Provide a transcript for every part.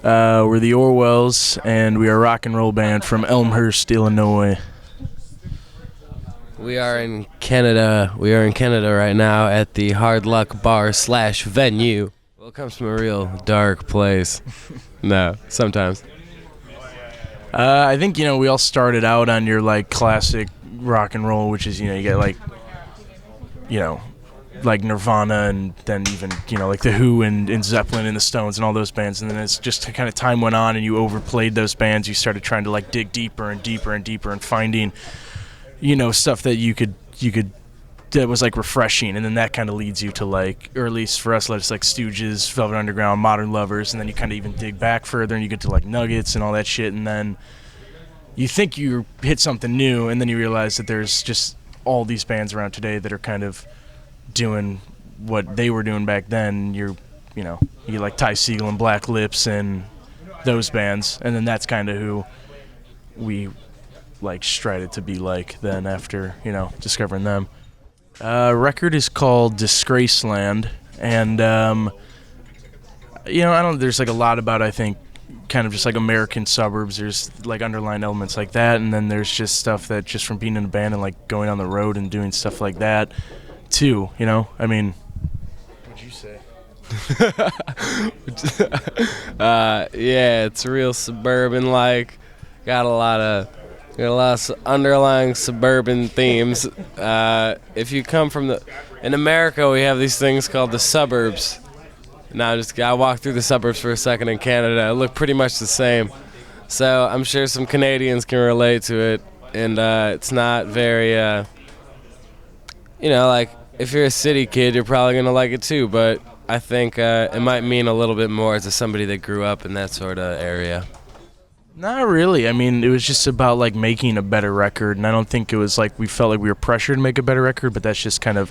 We're the Orwells, and we are a rock and roll band from Elmhurst, Illinois. We are in Canada. We are in Canada right now at the Hard Luck Bar / venue. Well, it comes from a real dark place. No, sometimes. I think, we all started out on your, classic rock and roll, which is, you get, like Nirvana and then even, like The Who and Zeppelin and the Stones and all those bands. And then it's just kind of time went on and you overplayed those bands. You started trying to, dig deeper and deeper and deeper and finding, stuff that you could that was, refreshing. And then that kind of leads you to, or at least for us, it's Stooges, Velvet Underground, Modern Lovers. And then you kind of even dig back further and you get to, Nuggets and all that shit. And then you think you hit something new, and then you realize that there's just all these bands around today that are kind of doing what they were doing back then. You like Ty Segall and Black Lips and those bands, and then that's kind of who we strided to be like then after discovering them. Record is called Disgraceland, and there's a lot about, I think, kind of just American suburbs. There's underlying elements like that, and then there's just stuff that just from being in a band and going on the road and doing stuff like that too, I mean, what'd you say? Yeah, it's real suburban, got a lot of underlying suburban themes. If you come from in America, we have these things called the suburbs. Now I walked through the suburbs for a second in Canada. It looked pretty much the same. So I'm sure some Canadians can relate to it, and it's not very if you're a city kid, you're probably going to like it too, but I think it might mean a little bit more to somebody that grew up in that sort of area. Not really. I mean, it was just about, making a better record, and I don't think it was we felt like we were pressured to make a better record, but that's just kind of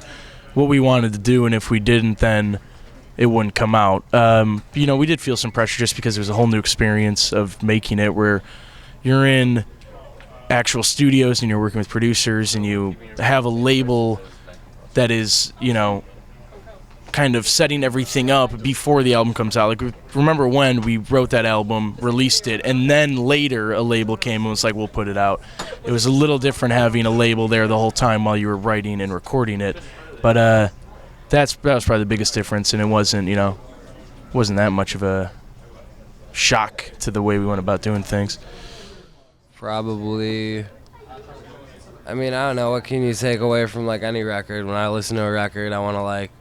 what we wanted to do, and if we didn't, then it wouldn't come out. We did feel some pressure just because it was a whole new experience of making it, where you're in actual studios and you're working with producers and you have a label that is, kind of setting everything up before the album comes out. Remember when we wrote that album, released it, and then later a label came and was like, we'll put it out. It was a little different having a label there the whole time while you were writing and recording it. But that was probably the biggest difference, and it wasn't that much of a shock to the way we went about doing things. Probably. I mean, I don't know, what can you take away from any record? When I listen to a record, I want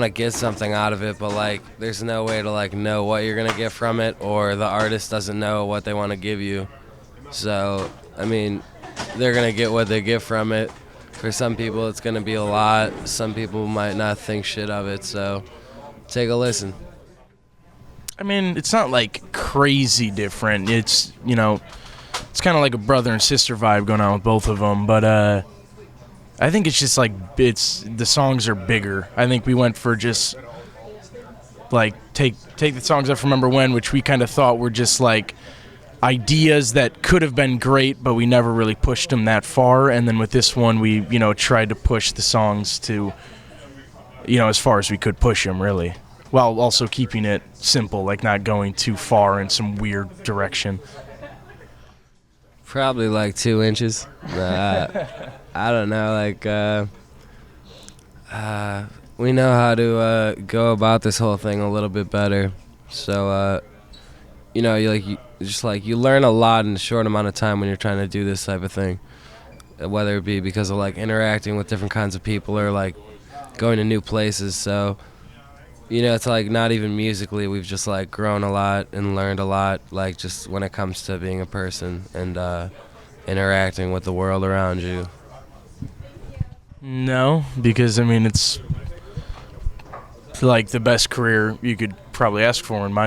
to get something out of it, but there's no way to know what you're gonna get from it, or the artist doesn't know what they want to give you. So I mean, they're gonna get what they get from it. For some people, it's gonna be a lot. Some people might not think shit of it. So take a listen. I mean, it's not crazy different. It's it's kind of like a brother and sister vibe going on with both of them, but I think it's just the songs are bigger. I think we went for just take the songs up from Remember When, which we kind of thought were just ideas that could have been great, but we never really pushed them that far. And then with this one, we tried to push the songs to as far as we could push them, really, while also keeping it simple, not going too far in some weird direction. Probably 2 inches. I don't know, we know how to go about this whole thing a little bit better. So, you learn a lot in a short amount of time when you're trying to do this type of thing. Whether it be because of interacting with different kinds of people or going to new places. So, it's not even musically, we've just grown a lot and learned a lot, just when it comes to being a person and interacting with the world around you. No, because it's the best career you could probably ask for in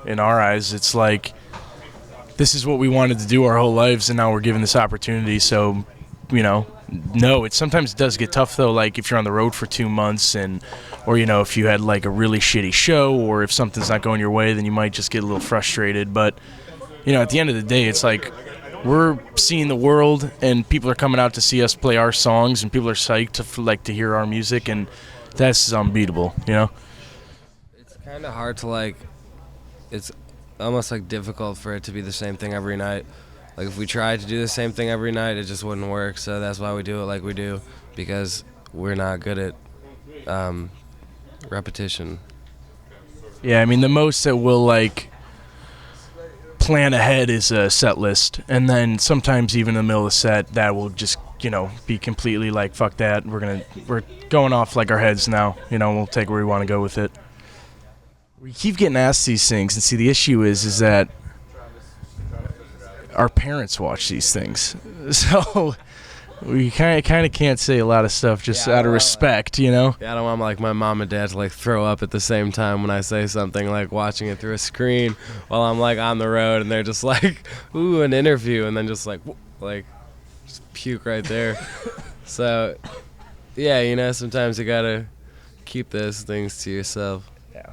in our eyes. It's this is what we wanted to do our whole lives, and now we're given this opportunity. So, no, it sometimes does get tough though. If you're on the road for 2 months, or if you had a really shitty show, or if something's not going your way, then you might just get a little frustrated. But at the end of the day, it's we're seeing the world, and people are coming out to see us play our songs, and people are psyched to hear our music, and that's unbeatable. It's kind of hard to it's almost like difficult for it to be the same thing every night. Like if we tried to do the same thing every night, it just wouldn't work. So that's why we do it like we do, because we're not good at repetition. Yeah, I mean, the most that we'll like plan ahead is a set list, and then sometimes even in the middle of the set, that will just be completely like, fuck that, we're going off like our heads now. We'll take where we want to go with it. We keep getting asked these things, and see, the issue is that our parents watch these things, so we kind of can't say a lot of stuff just out of respect, Yeah, I don't want like my mom and dad to like throw up at the same time when I say something, like watching it through a screen while I'm like on the road, and they're just like, ooh, an interview, and then just like just puke right there. So yeah, sometimes you gotta keep those things to yourself. Yeah.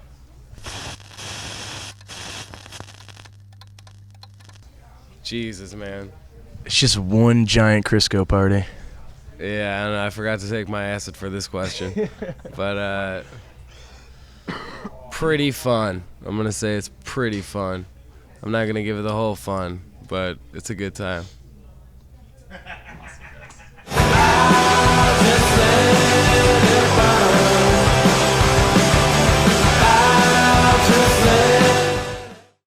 Jesus, man. It's just one giant Crisco party. Yeah, I don't know. I forgot to take my acid for this question. But pretty fun. I'm going to say it's pretty fun. I'm not going to give it the whole fun, but it's a good time.